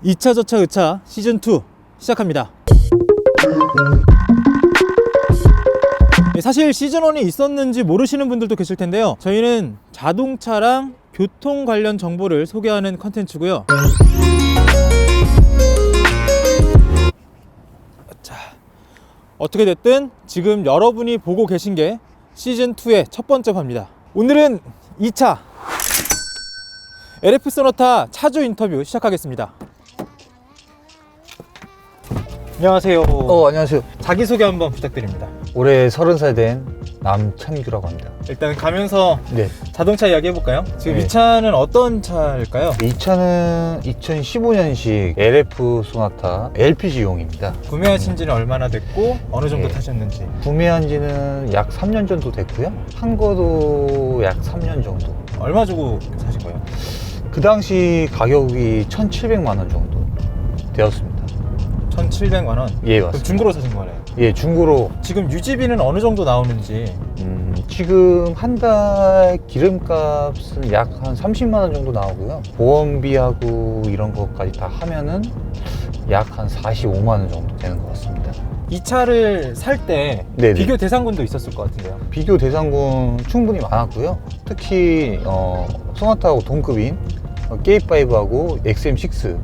2차 저차 의차 시즌2 시작합니다. 사실 시즌1이 있었는지 모르시는 분들도 계실 텐데요, 저희는 자동차랑 교통 관련 정보를 소개하는 컨텐츠고요. 자, 어떻게 됐든 지금 여러분이 보고 계신 게 시즌2의 첫 번째 화입니다. 오늘은 2차 LF 소나타 차주 인터뷰 시작하겠습니다. 안녕하세요. 안녕하세요. 자기소개 한번 부탁드립니다. 올해 30살 된 남찬규라고 합니다. 일단 가면서 네. 자동차 이야기 해볼까요? 지금 네. 이 차는 어떤 차일까요? 이 차는 2015년식 LF 소나타 LPG용입니다. 구매하신 지는 얼마나 됐고 어느 정도 네. 타셨는지. 구매한 지는 약 3년 정도 됐고요. 한 거도 약 3년 정도. 얼마 주고 사신 거예요? 그 당시 가격이 1,700만 원 정도 되었습니다. 1,700만 원? 예, 그럼 맞습니다. 중고로 사신 거네요. 예, 중고로. 지금 유지비는 어느 정도 나오는지. 지금 한 달 기름값은 약 한 30만 원 정도 나오고요. 보험비하고 이런 것까지 다 하면은 약 한 45만 원 정도 되는 것 같습니다. 이 차를 살 때 네네. 비교 대상군도 있었을 것 같은데요. 비교 대상군 충분히 많았고요. 특히 소나타하고 동급인 K5하고 XM6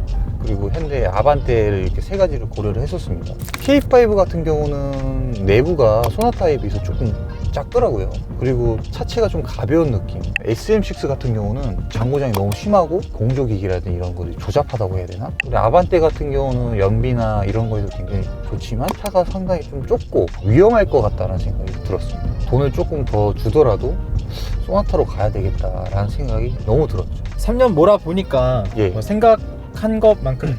그리고 현대 아반떼를 이렇게 세 가지를 고려를 했었습니다. K5 같은 경우는 내부가 소나타에 비해서 조금 작더라고요. 그리고 차체가 좀 가벼운 느낌. XM6 같은 경우는 장고장이 너무 심하고 공조기기라든지 이런 것들이 조잡하다고 해야 되나? 근데 아반떼 같은 경우는 연비나 이런 거에도 굉장히 좋지만 차가 상당히 좀 좁고 위험할 것 같다는 생각이 들었습니다. 돈을 조금 더 주더라도 소나타로 가야 되겠다라는 생각이 너무 들었죠. 3년 몰아보니까 예. 뭐 생각한 것만큼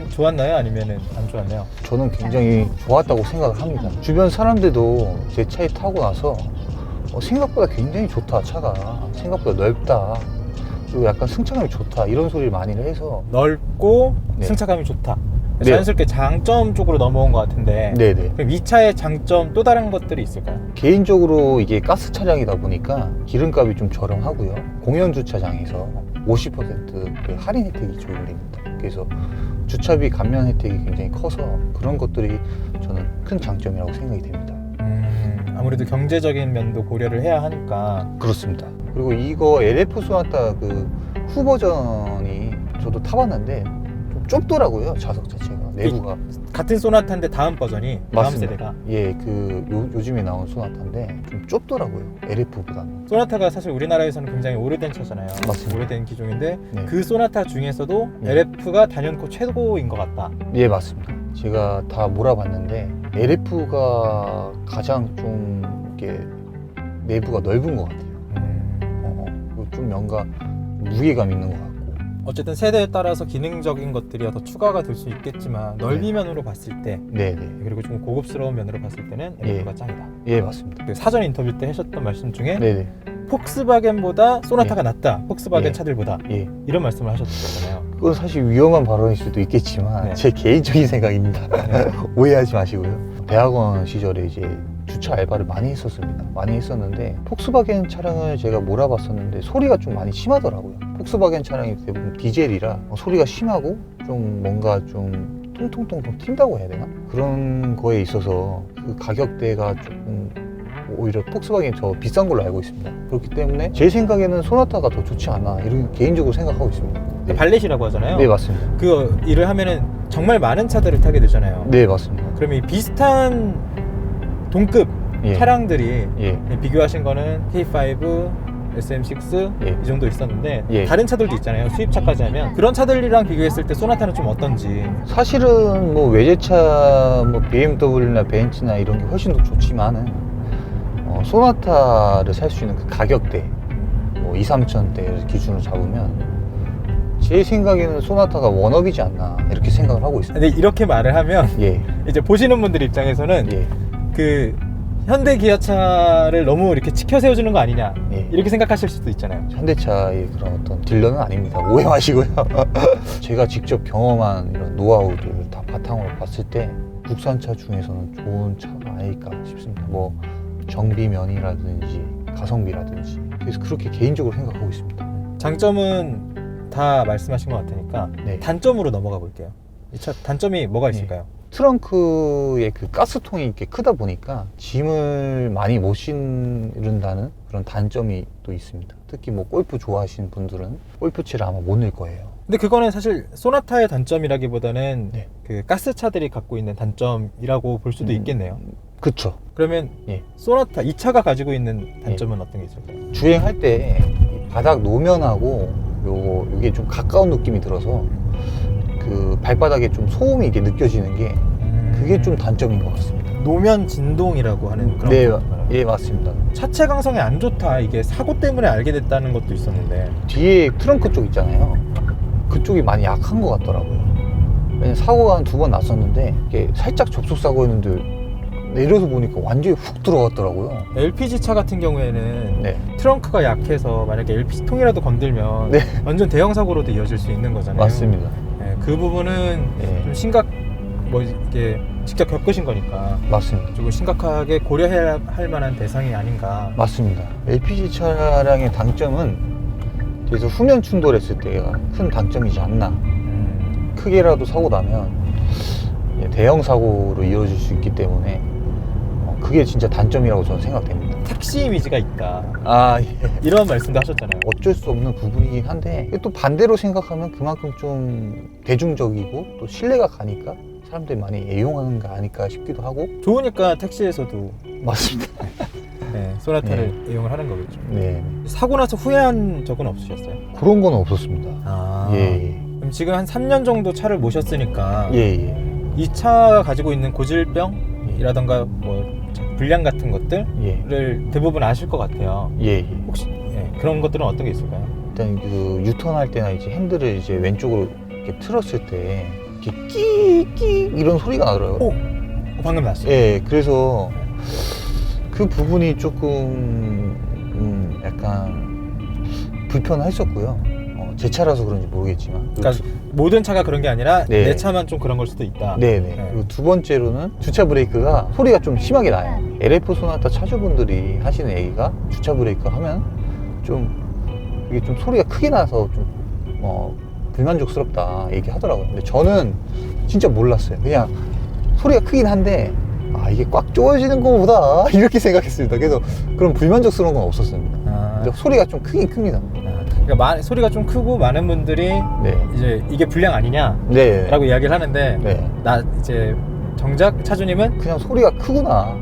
좋았나요? 아니면 안 좋았나요? 저는 굉장히 좋았다고 생각을 합니다. 주변 사람들도 제 차에 타고 나서 생각보다 굉장히 좋다, 차가. 생각보다 넓다. 그리고 약간 승차감이 좋다. 이런 소리를 많이 해서. 넓고 네. 승차감이 좋다. 네. 자연스럽게 장점 쪽으로 넘어온 것 같은데. 네네. 그럼 이 차의 장점 또 다른 것들이 있을까요? 개인적으로 이게 가스 차량이다 보니까 기름값이 좀 저렴하고요. 공연 주차장에서 50% 할인 혜택이 적용됩니다. 그래서 주차비 감면 혜택이 굉장히 커서 그런 것들이 저는 큰 장점이라고 생각이 됩니다. 아무래도 경제적인 면도 고려를 해야 하니까. 그렇습니다. 그리고 이거 LF 소나타 그 후버전이 저도 타봤는데 좀 좁더라고요. 좌석 자체가 내부가. 같은 소나타인데 다음 버전이 다음 맞습니다. 세대가. 예, 요즘에 나온 소나타인데 좀 좁더라고요. LF보다는. 소나타가 사실 우리나라에서는 굉장히 오래된 차잖아요. 맞습니다. 오래된 기종인데 네. 그 소나타 중에서도 네. LF가 단연코 최고인 것 같다. 예, 맞습니다. 제가 다 몰아봤는데 LF가 가장 좀 이렇게 내부가 넓은 것 같아요. 그리고 좀 뭔가 무게감 있는 것 같고. 어쨌든 세대에 따라서 기능적인 것들이 더 추가가 될 수 있겠지만 넓이 면으로 봤을 때, 네네. 그리고 좀 고급스러운 면으로 봤을 때는 LF가 짱이다. 예, 맞습니다. 그 사전 인터뷰 때 하셨던 말씀 중에 네네. 폭스바겐보다 소나타가 낫다. 폭스바겐 네. 차들보다. 예. 이런 말씀을 하셨잖아요. 그건 사실 위험한 발언일 수도 있겠지만 네. 제 개인적인 생각입니다. 네. 오해하지 마시고요. 대학원 시절에 이제 주차 알바를 많이 했었습니다. 많이 했었는데 폭스바겐 차량을 제가 몰아봤었는데 소리가 좀 많이 심하더라고요. 폭스바겐 차량이 대부분 디젤이라 소리가 심하고 좀 뭔가 좀 통통통통 튄다고 해야 되나? 그런 거에 있어서 그 가격대가 조금 오히려 폭스바겐이 더 비싼 걸로 알고 있습니다. 그렇기 때문에 제 생각에는 소나타가 더 좋지 않나 이런 개인적으로 생각하고 있습니다. 네. 발렛이라고 하잖아요. 네, 맞습니다. 그 일을 하면은 정말 많은 차들을 타게 되잖아요. 네, 맞습니다. 그러면 이 비슷한 동급 예. 차량들이 예. 비교하신 거는 K5, SM6 예. 이 정도 있었는데 예. 다른 차들도 있잖아요. 수입차까지 하면 그런 차들이랑 비교했을 때 소나타는 좀 어떤지. 사실은 뭐 외제차 뭐 BMW나 벤츠나 이런 게 훨씬 더 좋지만은 소나타를 살 수 있는 그 가격대 뭐 2, 3천대를 기준으로 잡으면 제 생각에는 소나타가 원업이지 않나 이렇게 생각을 하고 있습니다. 근데 이렇게 말을 하면 예. 이제 보시는 분들 입장에서는 예. 그 현대 기아차를 너무 이렇게 치켜 세워주는 거 아니냐 예. 이렇게 생각하실 수도 있잖아요. 현대차의 그런 어떤 딜러는 아닙니다. 오해 마시고요. 제가 직접 경험한 이런 노하우들을 다 바탕으로 봤을 때 국산차 중에서는 좋은 차가 아닐까 싶습니다. 뭐 정비면이라든지 가성비라든지 그래서 그렇게 개인적으로 생각하고 있습니다. 장점은 다 말씀하신 것 같으니까 네. 단점으로 넘어가 볼게요. 이 차 단점이 뭐가 있을까요? 트렁크에 그 가스통이 이렇게 크다 보니까 짐을 많이 못 실른다는 그런 단점이 또 있습니다. 특히 뭐 골프 좋아하시는 분들은 골프채를 아마 못 넣을 거예요. 근데 그거는 사실 소나타의 단점이라기보다는 네. 그 가스차들이 갖고 있는 단점이라고 볼 수도 있겠네요. 그쵸. 그러면 예. 소나타 이 차가 가지고 있는 단점은 어떤 게 있을까요? 주행할 때 바닥 노면하고 요게 좀 가까운 느낌이 들어서 그 발바닥에 좀 소음이 이렇게 느껴지는 게 그게 좀 단점인 것 같습니다. 노면 진동이라고 하는 그런 네, 건가요? 예, 맞습니다. 차체 강성이 안 좋다, 이게 사고 때문에 알게 됐다는 것도 있었는데. 뒤에 트렁크 쪽 있잖아요. 그쪽이 많이 약한 것 같더라고요. 왜냐면 사고가 한 2번 났었는데 이게 살짝 접촉 사고였는데 내려서 보니까 완전히 훅 들어갔더라고요. LPG 차 같은 경우에는 네, 트렁크가 약해서 만약에 LPG 통이라도 건들면 네. 완전 대형 사고로도 이어질 수 있는 거잖아요. 맞습니다. 네, 그 부분은 네. 좀 뭐 이게 직접 겪으신 거니까 맞습니다. 조금 심각하게 고려해야 할 만한 대상이 아닌가. 맞습니다. LPG 차량의 단점은 그래서 후면 충돌했을 때가 큰 단점이지 않나. 크게라도 사고 나면 대형 사고로 이어질 수 있기 때문에 그게 진짜 단점이라고 저는 생각됩니다. 택시 이미지가 있다, 아, 예. 이런 말씀도 하셨잖아요. 어쩔 수 없는 부분이긴 한데 또 반대로 생각하면 그만큼 좀 대중적이고 또 신뢰가 가니까 사람들이 많이 애용하는 거 아닐까 싶기도 하고. 좋으니까 택시에서도 맞습니다. 네, 소나타를 이용을 하는 거겠죠. 네, 사고 나서 후회한 적은 없으셨어요? 그런 건 없었습니다. 아, 예, 그럼 지금 한 3년 정도 차를 모셨으니까 예, 예, 이 차가 가지고 있는 고질병이라던가 뭐 불량 같은 것들을 예, 대부분 아실 것 같아요. 예, 예. 혹시 그런 것들은 어떤 게 있을까요? 일단 그 유턴할 때나 이제 핸들을 이제 왼쪽으로 이렇게 틀었을 때 이렇게 끼끼 이런 소리가 나더라고요. 오! 방금 났어요. 예, 그래서 그 부분이 조금 약간 불편했었고요. 제 차라서 그런지 모르겠지만. 그러니까 모든 차가 그런 게 아니라 네. 내 차만 좀 그런 걸 수도 있다. 네네. 그리고 두 번째로는 주차 브레이크가 소리가 좀 심하게 나요. LF 소나타 차주분들이 하시는 얘기가 주차 브레이크 하면 좀 이게 좀 소리가 크게 나서 좀 불만족스럽다 얘기하더라고요. 근데 저는 진짜 몰랐어요. 그냥 소리가 크긴 한데 이게 꽉 조여지는 거보다 이렇게 생각했습니다. 그래서 그런 불만족스러운 건 없었습니다. 근데 소리가 좀 크긴 큽니다. 그러니까 소리가 좀 크고 많은 분들이 네. 이제 이게 불량 아니냐라고 네. 이야기를 하는데 네. 나 이제 정작 차주님은 그냥 소리가 크구나.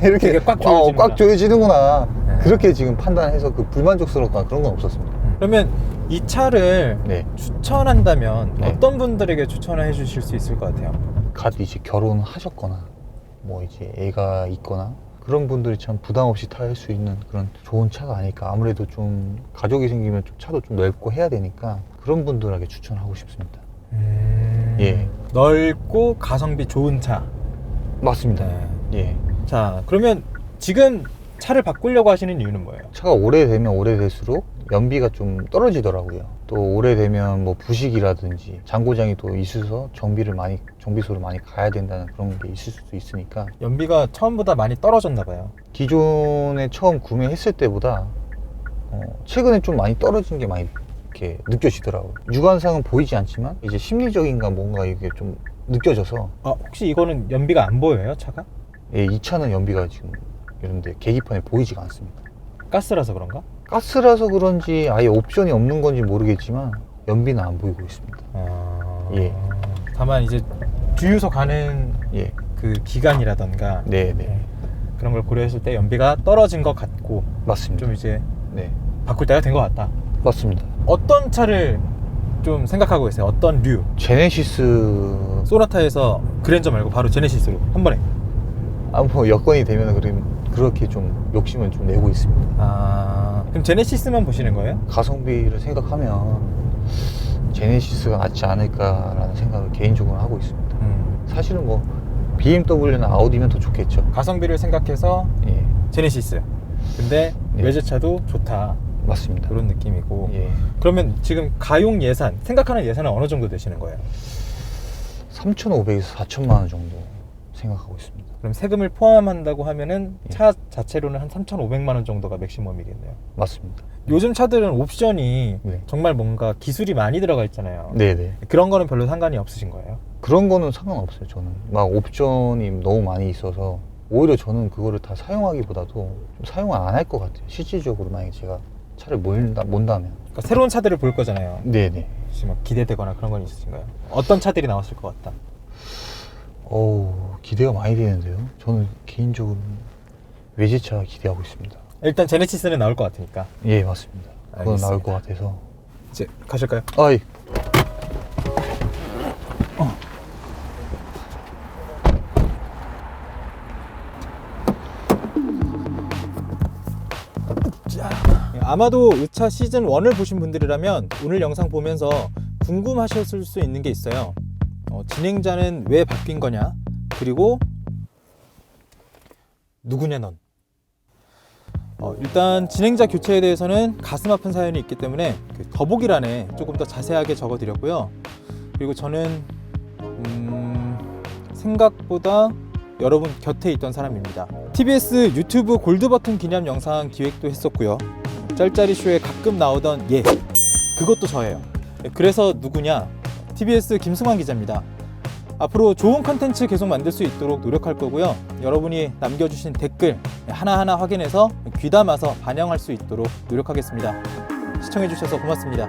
이렇게 되게 꽉 조여지는구나. 꽉 조여지는구나. 네. 그렇게 지금 판단해서 그 불만족스럽거나 그런 건 없었습니다. 그러면 이 차를 네. 추천한다면 네. 어떤 분들에게 추천을 해주실 수 있을 것 같아요? 갓 이제 결혼하셨거나 뭐 이제 애가 있거나 그런 분들이 참 부담 없이 탈 수 있는 그런 좋은 차가 아닐까. 아무래도 좀 가족이 생기면 좀 차도 좀 넓고 해야 되니까 그런 분들에게 추천하고 싶습니다. 예. 넓고 가성비 좋은 차. 맞습니다. 네. 예. 자, 그러면 지금 차를 바꾸려고 하시는 이유는 뭐예요? 차가 오래되면 오래될수록 연비가 좀 떨어지더라고요. 또 오래되면 뭐 부식이라든지 잔고장이 또 있어서 정비소를 많이 가야 된다는 그런 게 있을 수도 있으니까 연비가 처음보다 많이 떨어졌나 봐요. 기존에 처음 구매했을 때보다 최근에 좀 많이 떨어진 게 많이 이렇게 느껴지더라고요. 육안상은 보이지 않지만 이제 심리적인가 뭔가 이게 좀 느껴져서. 혹시 이거는 연비가 안 보여요, 차가? 예, 이 차는 연비가 지금 이런데 계기판에 보이지가 않습니다. 가스라서 그런가? 가스라서 그런지 아예 옵션이 없는 건지 모르겠지만 연비는 안 보이고 있습니다. 예. 다만 이제 주유소 가는 예. 그 기간이라던가 네네. 그런 걸 고려했을 때 연비가 떨어진 것 같고 맞습니다. 좀 이제 네. 바꿀 때가 된 것 같다. 맞습니다. 어떤 차를 좀 생각하고 계세요? 어떤 류? 제네시스. 소나타에서 그랜저 말고 바로 제네시스로 한 번에. 뭐 여건이 되면 그렇게 좀 욕심을 좀 내고 있습니다. 그럼 제네시스만 보시는 거예요? 가성비를 생각하면 제네시스가 낫지 않을까라는 생각을 개인적으로 하고 있습니다. 사실은 뭐 BMW나 아우디면 더 좋겠죠. 가성비를 생각해서 예. 제네시스. 근데 네. 외제차도 좋다. 맞습니다. 그런 느낌이고. 예. 그러면 지금 가용 예산, 생각하는 예산은 어느 정도 되시는 거예요? 3,500에서 4천만 원 정도 생각하고 있습니다. 그럼 세금을 포함한다고 하면은 예. 차 자체로는 한 3,500만 원 정도가 맥시멈이겠네요. 맞습니다. 요즘 차들은 옵션이 네. 정말 뭔가 기술이 많이 들어가 있잖아요. 네네. 그런 거는 별로 상관이 없으신 거예요? 그런 거는 상관없어요. 저는 막 옵션이 너무 많이 있어서 오히려 저는 그거를 다 사용하기보다도 좀 사용을 안 할 것 같아요. 실질적으로 만약에 제가 차를 몬다면. 그러니까 새로운 차들을 볼 거잖아요. 네네. 혹시 막 기대되거나 그런 건 있으신가요? 어떤 차들이 나왔을 것 같다? 기대가 많이 되는데요. 저는 개인적으로 외제차 기대하고 있습니다. 일단 제네시스는 나올 것 같으니까. 예, 맞습니다. 그건 알겠습니다. 나올 것 같아서. 이제 가실까요? 아이. 아마도 이 차 시즌 1을 보신 분들이라면 오늘 영상 보면서 궁금하셨을 수 있는 게 있어요. 진행자는 왜 바뀐 거냐? 그리고 누구냐 넌? 일단 진행자 교체에 대해서는 가슴 아픈 사연이 있기 때문에 그 더보기란에 조금 더 자세하게 적어드렸고요. 그리고 저는 생각보다 여러분 곁에 있던 사람입니다. TBS 유튜브 골드버튼 기념 영상 기획도 했었고요. 짤짤이 쇼에 가끔 나오던 그것도 저예요. 그래서 누구냐? TBS 김승환 기자입니다. 앞으로 좋은 컨텐츠 계속 만들 수 있도록 노력할 거고요. 여러분이 남겨주신 댓글 하나하나 확인해서 귀담아서 반영할 수 있도록 노력하겠습니다. 시청해주셔서 고맙습니다.